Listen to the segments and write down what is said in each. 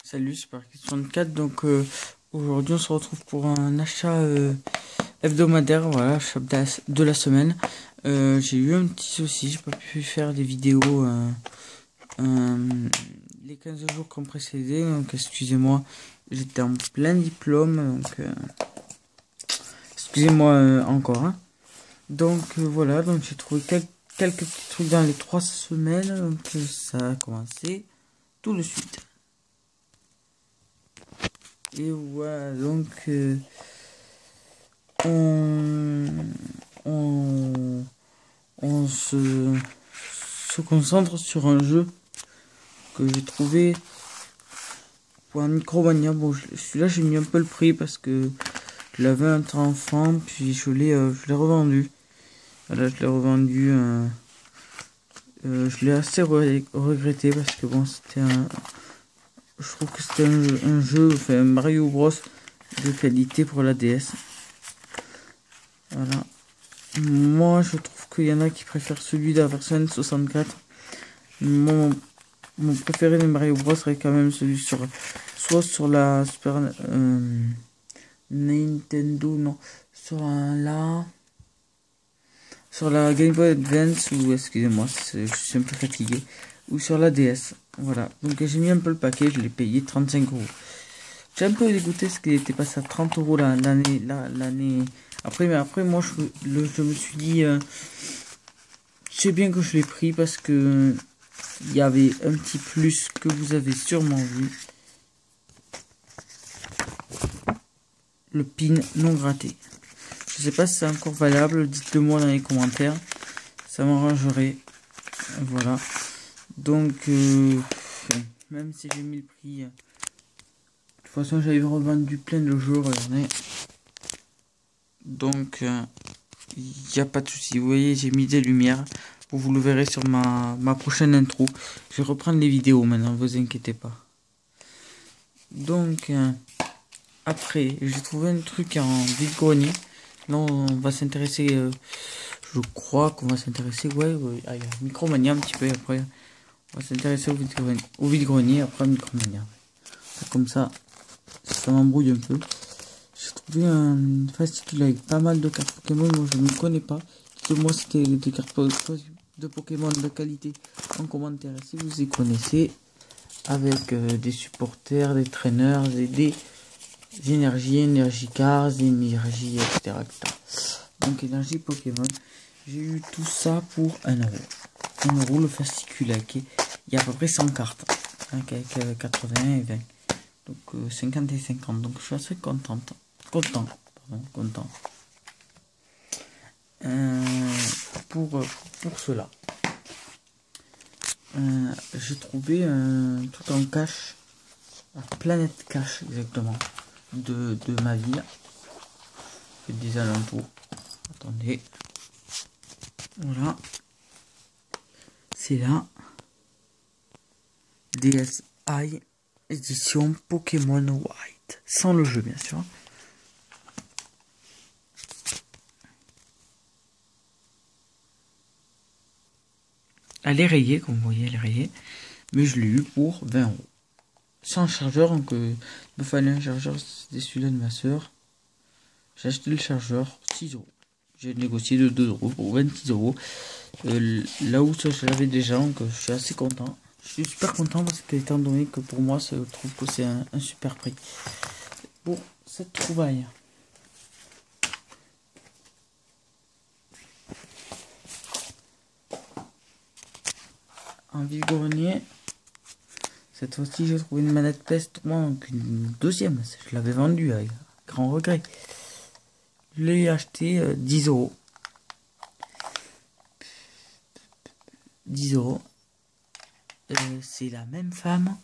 Salut, c'est Parquet64. Donc aujourd'hui on se retrouve pour un achat hebdomadaire, voilà, achat de la semaine. J'ai eu un petit souci, j'ai pas pu faire des vidéos les 15 jours qui ont précédé, donc excusez-moi, j'étais en plein diplôme, donc excusez-moi encore. Hein. Donc voilà, donc j'ai trouvé quelques petits trucs dans les 3 semaines, donc ça a commencé tout de suite. Et voilà, donc on se concentre sur un jeu que j'ai trouvé pour un Micromania. Bon, celui-là j'ai mis un peu le prix parce que je l'avais un temps enfant, puis je l'ai revendu. Voilà, je l'ai revendu. Je l'ai assez regretté parce que bon, c'était je trouve que c'était un jeu, enfin Mario Bros de qualité pour la DS. Voilà. Moi, je trouve qu'il y en a qui préfèrent celui de la version N64. Mon préféré de Mario Bros serait quand même celui soit sur la Super Nintendo, non, sur la Game Boy Advance, ou excusez-moi, je suis un peu fatigué, ou sur la DS. Voilà, donc j'ai mis un peu le paquet, je l'ai payé 35 euros. J'ai un peu dégoûté parce qu'il était passé à 30 euros l'année. Après, mais après, moi, je me suis dit, c'est bien que je l'ai pris parce que il y avait un petit plus que vous avez sûrement vu. Le pin non gratté. Je sais pas si c'est encore valable, dites-le moi dans les commentaires. Ça m'arrangerait. Voilà. Donc, même si j'ai mis le prix, de toute façon, j'avais revendu plein de jours. Regardez. Donc, il n'y a pas de souci. Vous voyez, j'ai mis des lumières. Vous le verrez sur ma prochaine intro. Je vais reprendre les vidéos maintenant, vous inquiétez pas. Donc, après, j'ai trouvé un truc en vide-grenier. Là, on va s'intéresser, je crois qu'on va s'intéresser, ouais, à Micromania un petit peu après. On va s'intéresser au vide-grenier, après Micromania. Comme ça m'embrouille un peu. J'ai trouvé un fascicule avec pas mal de cartes Pokémon. Moi, je ne connais pas. Dites-moi si c'était des cartes de Pokémon de qualité en commentaire si vous y connaissez. Avec des supporters, des traîneurs, des énergie cards, énergie, etc., etc. Donc énergie Pokémon. J'ai eu tout ça pour 1 euro. 1 euro le fascicule. Il y a à peu près 100 cartes. Hein, avec 80 et 20. Donc 50 et 50. Donc je suis assez content. Content. Pour cela. J'ai trouvé tout en cache. Planète cache exactement. De ma ville. Des alentours. Attendez. Voilà. C'est là. DSi édition Pokémon White. Sans le jeu, bien sûr. Elle est rayée, comme vous voyez, elle est rayée. Mais je l'ai eu pour 20 euros. Sans chargeur, donc il me fallait un chargeur, c'était celui-là de ma soeur. J'ai acheté le chargeur, 6 euros. J'ai négocié de 2 euros pour 26 euros. Là où ça, je l'avais déjà, donc je suis assez content. Je suis super content parce que, étant donné que pour moi, je trouve que c'est un super prix pour cette trouvaille. En vide-grenier, cette fois-ci, j'ai trouvé une manette PS3, donc une deuxième. Je l'avais vendue avec grand regret. Je l'ai acheté 10 euros. 10 euros. C'est la même femme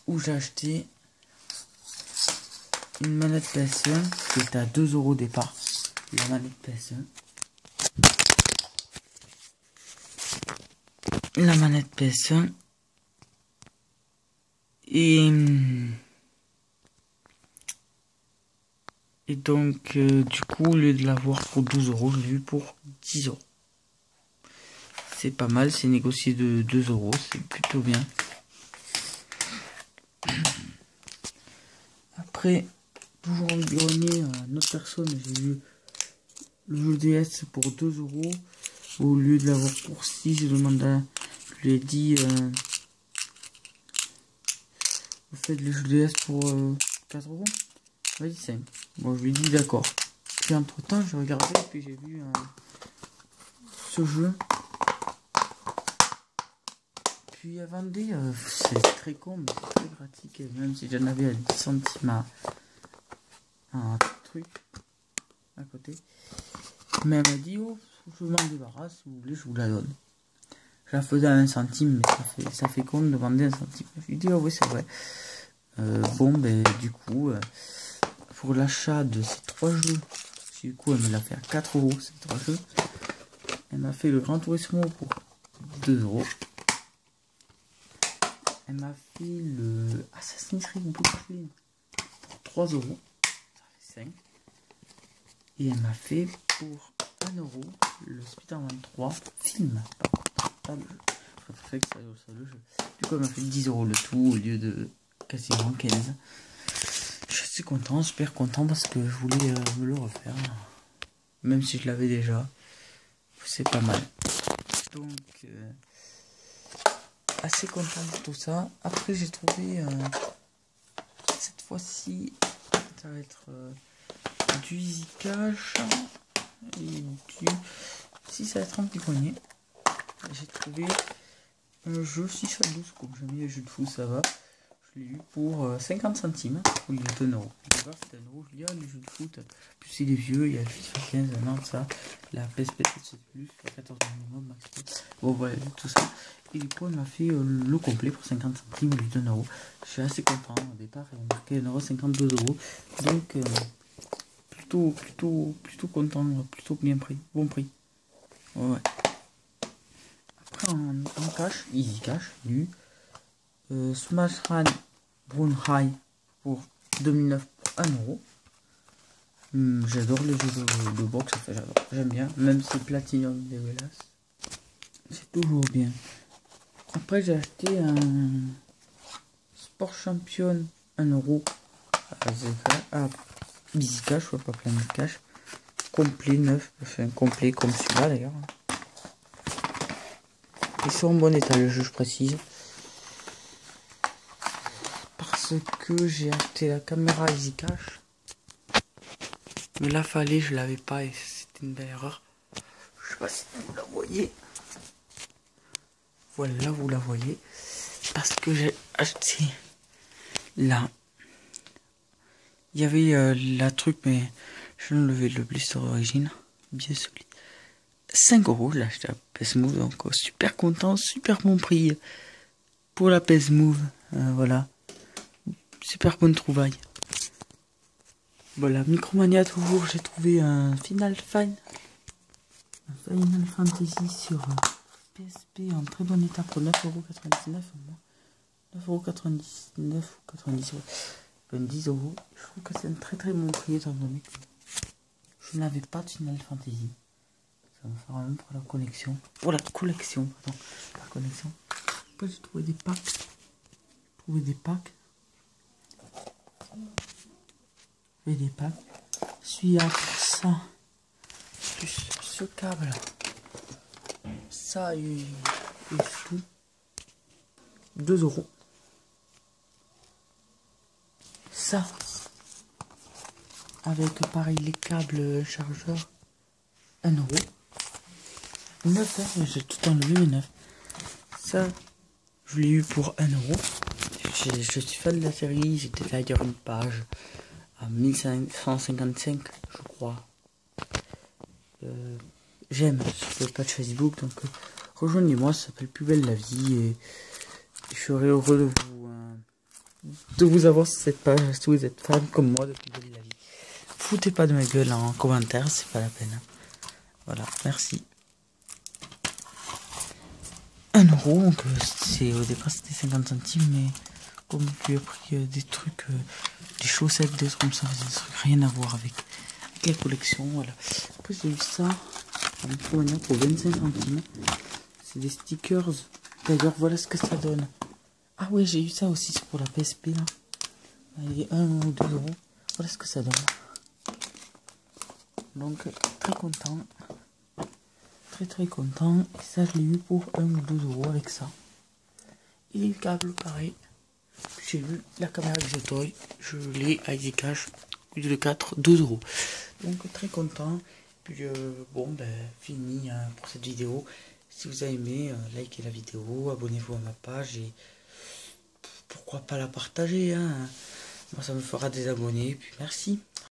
où j'ai acheté une manette PS1 qui était à 2 euros au départ. La manette PS1. La manette PS1. Et donc, du coup, au lieu de l'avoir pour 12 euros, je l'ai eu pour 10 euros. C'est pas mal, c'est négocié de 2 euros, c'est plutôt bien. Après, toujours en grenier, une autre personne, j'ai eu le jeu DS pour 2 €. Au lieu de l'avoir pour 6, je lui ai dit, vous faites le jeu DS pour 4 €. Vas-y, 5. Bon, je lui ai dit d'accord. Puis entre temps, j'ai regardé et puis j'ai vu ce jeu. Puis elle vendait, c'est très con, mais c'est très pratique. Même si j'en avais à 10 centimes un truc à côté. Mais elle m'a dit, oh, je m'en débarrasse, si vous voulez, je vous la donne. Je la faisais à 1 centime, mais ça fait con de demander 1 centime. Je lui ai dit, oh oui, c'est vrai. Bon, ben, du coup, pour l'achat de ces 3 jeux, du coup, elle me l'a fait à 4 € ces 3 jeux. Elle m'a fait le Gran Turismo pour 2 €. Elle m'a fait le Assassin's Creed Brooklyn pour 3 €. Ça fait 5. Et elle m'a fait pour 1 € le Spider-Man 3 film. Pas le jeu. Je préfère que ça soit le jeu. Du coup, elle m'a fait 10 € le tout au lieu de quasiment 15. Je suis content, super content parce que je voulais me le refaire. Même si je l'avais déjà. C'est pas mal. Donc, assez content de tout ça. Après, j'ai trouvé cette fois-ci, ça va être du Easy Cash et du. Si ça va être un petit poignet. J'ai trouvé un jeu 6 à 12, comme j'aime bien les jeux de foot, ça va. Je l'ai eu pour 50 centimes au lieu de 1 €. C'était 1 €. Je dis, ah, les jeux de foot, plus il est vieux, il y a le FIFA 15, non, ça, la PSP, c'est plus, la 14 minimum, maximum. Bon, voilà, tout ça. Et du coup, elle m'a fait le complet pour 50 centimes au lieu de 1 €. Je suis assez content. Au départ, elle m'a marqué 1 €, 2 €. Donc, plutôt content, plutôt bien pris, bon prix. Ouais. Après, en cash, Easy Cash, du Smash Run Brown High pour 2009 pour 1 €. J'adore les jeux de boxe, enfin j'adore, j'aime bien, même si Platinum dégueulasse, c'est toujours bien. Après j'ai acheté un Sport Champion 1 € à Easy Cash, pas plein de cash, complet neuf, enfin complet comme celui-là d'ailleurs. Ils sont en bon état le jeu, je précise. Parce que j'ai acheté la caméra Easy Cash. Mais là, fallait, je l'avais pas et c'était une belle erreur. Je sais pas si vous la voyez. Voilà, vous la voyez. Parce que j'ai acheté là. Il y avait la truc, mais je ne levais le blister d'origine. Bien solide. 5 €, je l'ai acheté à PS Move. Donc, super content, super bon prix pour la PS Move. Voilà. Super bonne trouvaille. Voilà, Micromania toujours, j'ai trouvé un Final Fantasy sur PSP en très bon état pour 9,99 €. 9,99 € ou 90 €. 10 €. Je trouve que c'est un très très bon prix étant donné que je n'avais pas de Final Fantasy. Ça va faire même pour la collection. Pour la collection, pardon. La connexion. Après j'ai trouvé des packs. Et des packs. Celui-là pour ça. Plus ce câble. Ça et tout. 2 €. Ça. Avec pareil les câbles chargeurs. 1 €. 9 €. J'ai tout enlevé mais 9. Ça. Je l'ai eu pour 1 €. Je suis fan de la série. J'étais là hier une page. À 1555 je crois. J'aime sur le page Facebook, donc rejoignez-moi, ça s'appelle Plus belle la vie et je serai heureux de vous avoir sur cette page si vous êtes fan comme moi de Plus belle la vie. Foutez pas de ma gueule en commentaire, c'est pas la peine. Voilà, merci. 1 €, donc c'est au départ c'était 50 centimes, mais comme tu as pris des trucs, des chaussettes, des trucs comme ça, des trucs rien à voir avec la collection, voilà. Après j'ai eu ça pour 25 centimes. C'est des stickers. D'ailleurs voilà ce que ça donne. Ah ouais, j'ai eu ça aussi, c'est pour la PSP là. Allez, 1 ou 2 euros. Voilà ce que ça donne. Donc très content. Très content. Et ça je l'ai eu pour 1 ou 2 euros avec ça. Et les câbles pareil. J'ai vu la caméra Exotoy. Je l'ai à Easy Cash. De 4, 2 euros. Donc très content. Puis bon ben fini pour cette vidéo. Si vous avez aimé, likez la vidéo, abonnez-vous à ma page et pourquoi pas la partager, hein. Moi ça me fera des abonnés. Puis merci.